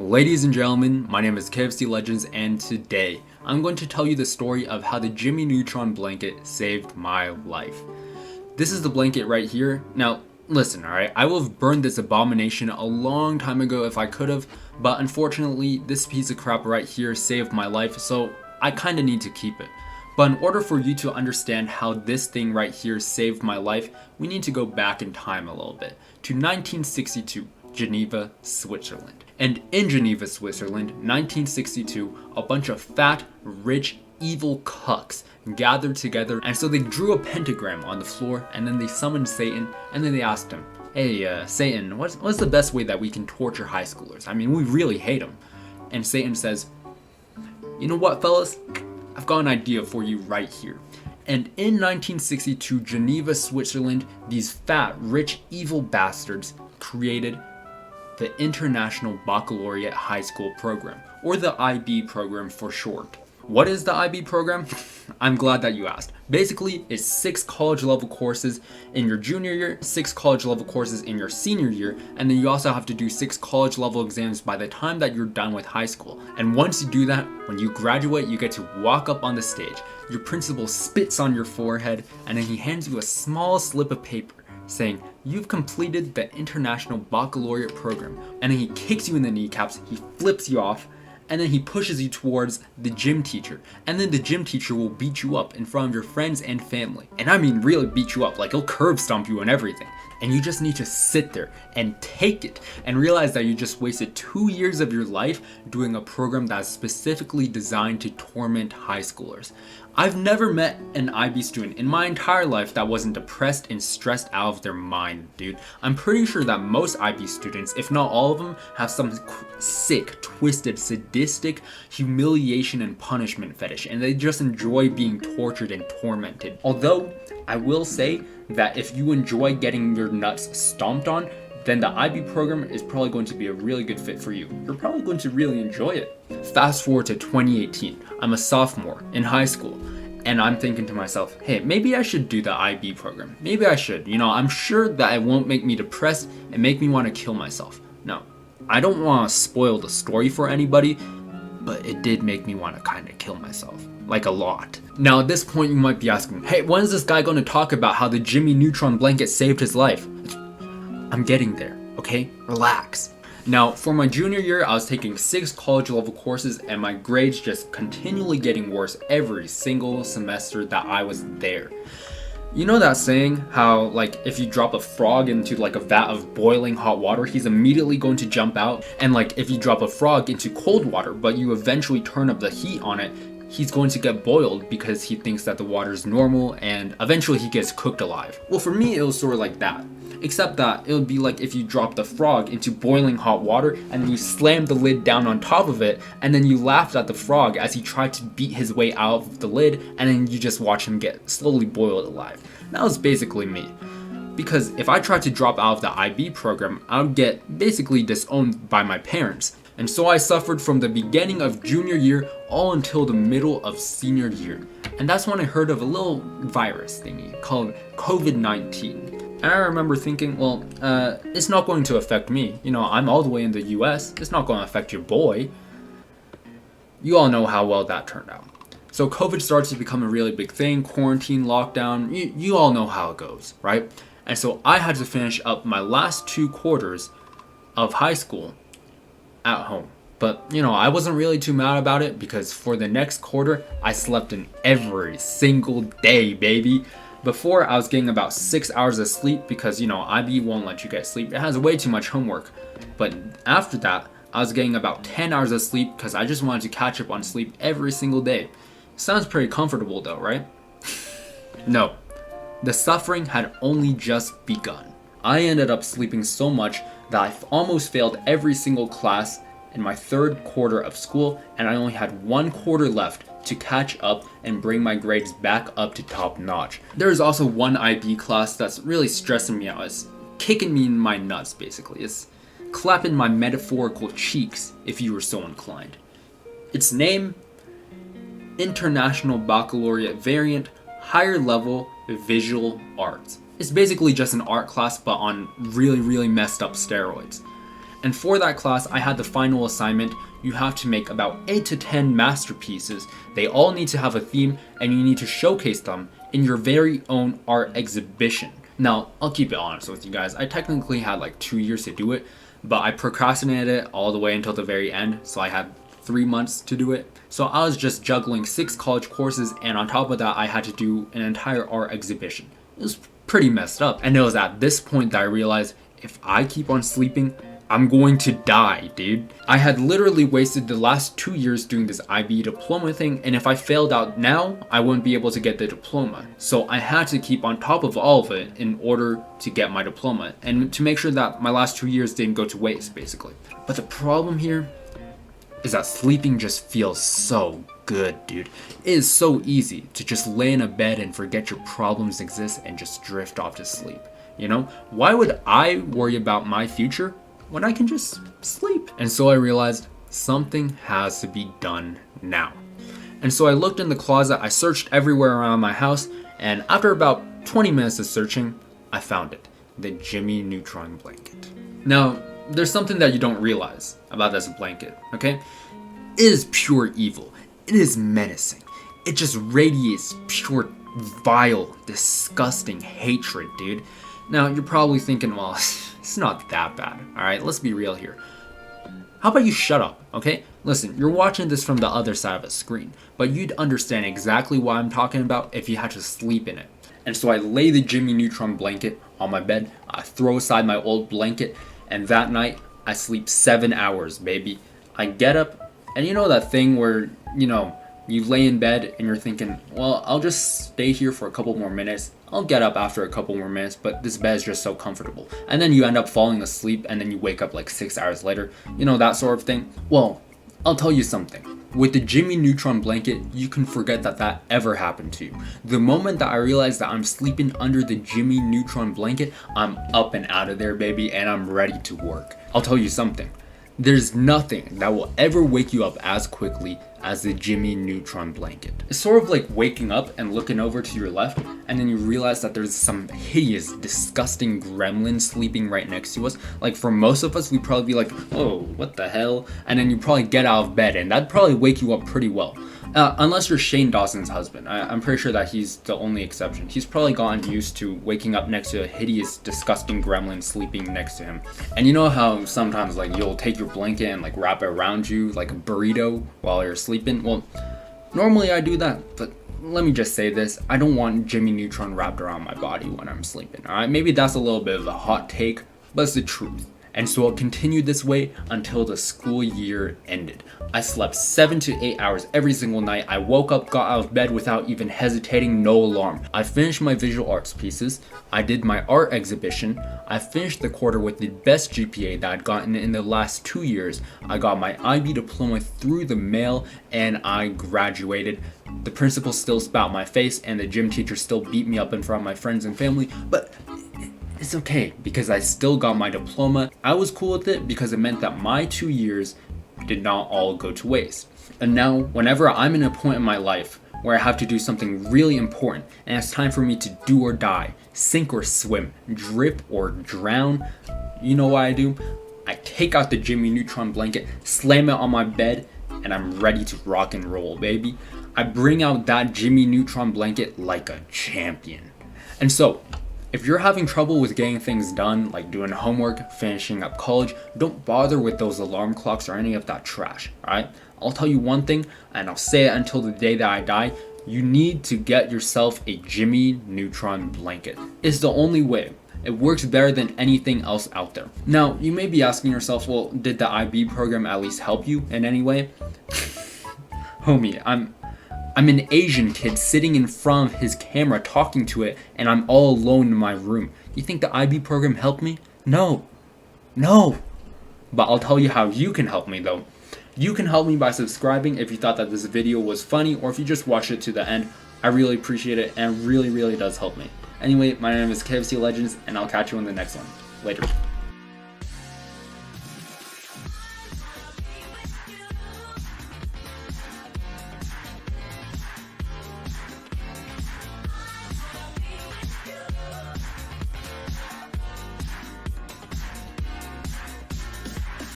Ladies and gentlemen, my name is KFC Legends, and today I'm going to tell you the story of how the Jimmy Neutron Blanket saved my life. This is the blanket right here. Now, listen, alright, I would have burned this abomination a long time ago if I could have, but unfortunately, this piece of crap right here saved my life, so I kinda need to keep it. But in order for you to understand how this thing right here saved my life, we need to go back in time a little bit, to 1962. Geneva, Switzerland. And in Geneva, Switzerland, 1962, a bunch of fat, rich, evil cucks gathered together, and so they drew a pentagram on the floor, and then they summoned Satan, and then they asked him, hey, Satan, what's the best way that we can torture high schoolers? I mean, we really hate them. And Satan says, you know what, fellas? I've got an idea for you right here. And in 1962, Geneva, Switzerland, these fat, rich, evil bastards created the International Baccalaureate High School Program, or the IB program for short. What is the IB program? I'm glad that you asked. Basically, it's 6 college level courses in your junior year, 6 college level courses in your senior year, and then you also have to do 6 college level exams by the time that you're done with high school. And once you do that, when you graduate, you get to walk up on the stage. Your principal spits on your forehead, and then he hands you a small slip of paper saying, you've completed the International Baccalaureate program. And then he kicks you in the kneecaps, he flips you off, and then he pushes you towards the gym teacher. And then the gym teacher will beat you up in front of your friends and family. And I mean really beat you up, like he'll curb stomp you and everything. And you just need to sit there and take it and realize that you just wasted 2 years of your life doing a program that's specifically designed to torment high schoolers. I've never met an IB student in my entire life that wasn't depressed and stressed out of their mind, dude. I'm pretty sure that most IB students, if not all of them, have some sick, twisted, sadistic humiliation and punishment fetish, and they just enjoy being tortured and tormented. Although, I will say that if you enjoy getting your nuts stomped on, then the IB program is probably going to be a really good fit for you. You're probably going to really enjoy it. Fast forward to 2018. I'm a sophomore in high school, and I'm thinking to myself, hey, maybe I should do the IB program. Maybe I should. You know, I'm sure that it won't make me depressed and make me want to kill myself. No, I don't want to spoil the story for anybody, but it did make me want to kind of kill myself. Like a lot. Now at this point you might be asking, hey, when is this guy going to talk about how the Jimmy Neutron Blanket saved his life? I'm getting there, okay? Relax. Now, for my junior year, I was taking 6 college level courses and my grades just continually getting worse every single semester that I was there. You know that saying, how like if you drop a frog into like a vat of boiling hot water, he's immediately going to jump out? And like if you drop a frog into cold water, but you eventually turn up the heat on it, he's going to get boiled because he thinks that the water is normal and eventually he gets cooked alive. Well, for me, it was sort of like that. Except that it would be like if you dropped the frog into boiling hot water and then you slammed the lid down on top of it and then you laughed at the frog as he tried to beat his way out of the lid and then you just watch him get slowly boiled alive. That was basically me. Because if I tried to drop out of the IB program, I would get basically disowned by my parents. And so I suffered from the beginning of junior year all until the middle of senior year. And that's when I heard of a little virus thingy called COVID-19. And I remember thinking, well, it's not going to affect me. You know, I'm all the way in the US. It's not going to affect your boy. You all know how well that turned out. So COVID starts to become a really big thing. Quarantine, lockdown, you all know how it goes, right? And so I had to finish up my last 2 quarters of high school at home. But, you know, I wasn't really too mad about it because for the next quarter, I slept in every single day, baby. Before, I was getting about 6 hours of sleep because, you know, IB won't let you get sleep. It has way too much homework. But after that, I was getting about 10 hours of sleep because I just wanted to catch up on sleep every single day. Sounds pretty comfortable though, right? No. The suffering had only just begun. I ended up sleeping so much that I almost failed every single class in my 3rd quarter of school, and I only had 1 quarter left to catch up and bring my grades back up to top notch. There's also one IB class that's really stressing me out. It's kicking me in my nuts, basically. It's clapping my metaphorical cheeks, if you were so inclined. Its name, International Baccalaureate Variant, Higher Level Visual Arts. It's basically just an art class, but on really, really messed up steroids. And for that class, I had the final assignment. You have to make about 8 to 10 masterpieces. They all need to have a theme, and you need to showcase them in your very own art exhibition. Now, I'll keep it honest with you guys. I technically had like 2 years to do it, but I procrastinated it all the way until the very end, so I had 3 months to do it. So I was just juggling 6 college courses, and on top of that, I had to do an entire art exhibition. It was pretty messed up. And it was at this point that I realized, if I keep on sleeping, I'm going to die, dude. I had literally wasted the last 2 years doing this IB diploma thing, and if I failed out now, I wouldn't be able to get the diploma. So I had to keep on top of all of it in order to get my diploma, and to make sure that my last 2 years didn't go to waste, basically. But the problem here is that sleeping just feels so good, dude. It is so easy to just lay in a bed and forget your problems exist and just drift off to sleep. You know, why would I worry about my future when I can just sleep? And so I realized something has to be done now. And so I looked in the closet, I searched everywhere around my house, and after about 20 minutes of searching, I found it, the Jimmy Neutron Blanket. Now, there's something that you don't realize about this blanket, okay? It is pure evil. It is menacing. It just radiates pure, vile, disgusting hatred, dude. Now, you're probably thinking, well, it's not that bad, alright? Let's be real here. How about you shut up, okay? Listen, you're watching this from the other side of a screen, but you'd understand exactly what I'm talking about if you had to sleep in it. And so I lay the Jimmy Neutron blanket on my bed, I throw aside my old blanket, and that night, I sleep 7 hours, baby. I get up, and you know that thing where, you lay in bed and you're thinking, well, I'll just stay here for a couple more minutes. I'll get up after a couple more minutes, but this bed is just so comfortable. And then you end up falling asleep, and then you wake up like 6 hours later. You know, that sort of thing. Well, I'll tell you something. With the Jimmy Neutron blanket, you can forget that ever happened to you. The moment that I realize that I'm sleeping under the Jimmy Neutron blanket, I'm up and out of there, baby, and I'm ready to work. I'll tell you something. There's nothing that will ever wake you up as quickly as the Jimmy Neutron blanket. It's sort of like waking up and looking over to your left, and then you realize that there's some hideous, disgusting gremlin sleeping right next to us. Like, for most of us, we'd probably be like, oh, what the hell? And then you probably get out of bed, and that'd probably wake you up pretty well. Unless you're Shane Dawson's husband. I'm pretty sure that he's the only exception. He's probably gotten used to waking up next to a hideous, disgusting gremlin sleeping next to him. And you know how sometimes like you'll take your blanket and like wrap it around you like a burrito while you're sleeping? Well, normally I do that, but let me just say this. I don't want Jimmy Neutron wrapped around my body when I'm sleeping, alright? Maybe that's a little bit of a hot take, but it's the truth. And so it continued this way until the school year ended. I slept 7 to 8 hours every single night. I woke up, got out of bed without even hesitating, no alarm. I finished my visual arts pieces. I did my art exhibition. I finished the quarter with the best GPA that I'd gotten in the last 2 years. I got my IB diploma through the mail, and I graduated. The principal still spat in my face, and the gym teacher still beat me up in front of my friends and family, but it's okay because I still got my diploma. I was cool with it because it meant that my 2 years did not all go to waste. And now, whenever I'm in a point in my life where I have to do something really important and it's time for me to do or die, sink or swim, drip or drown, you know what I do? I take out the Jimmy Neutron blanket, slam it on my bed, and I'm ready to rock and roll, baby. I bring out that Jimmy Neutron blanket like a champion. And so, if you're having trouble with getting things done, like doing homework, finishing up college, don't bother with those alarm clocks or any of that trash, alright? I'll tell you one thing, and I'll say it until the day that I die. You need to get yourself a Jimmy Neutron blanket. It's the only way. It works better than anything else out there. Now, you may be asking yourself, well, did the IB program at least help you in any way? Homie, I'm an Asian kid sitting in front of his camera talking to it, and I'm all alone in my room. You think the IB program helped me? No. But I'll tell you how you can help me though. You can help me by subscribing if you thought that this video was funny, or if you just watched it to the end. I really appreciate it, and it really does help me. Anyway, my name is KFC Legends, and I'll catch you in the next one. Later.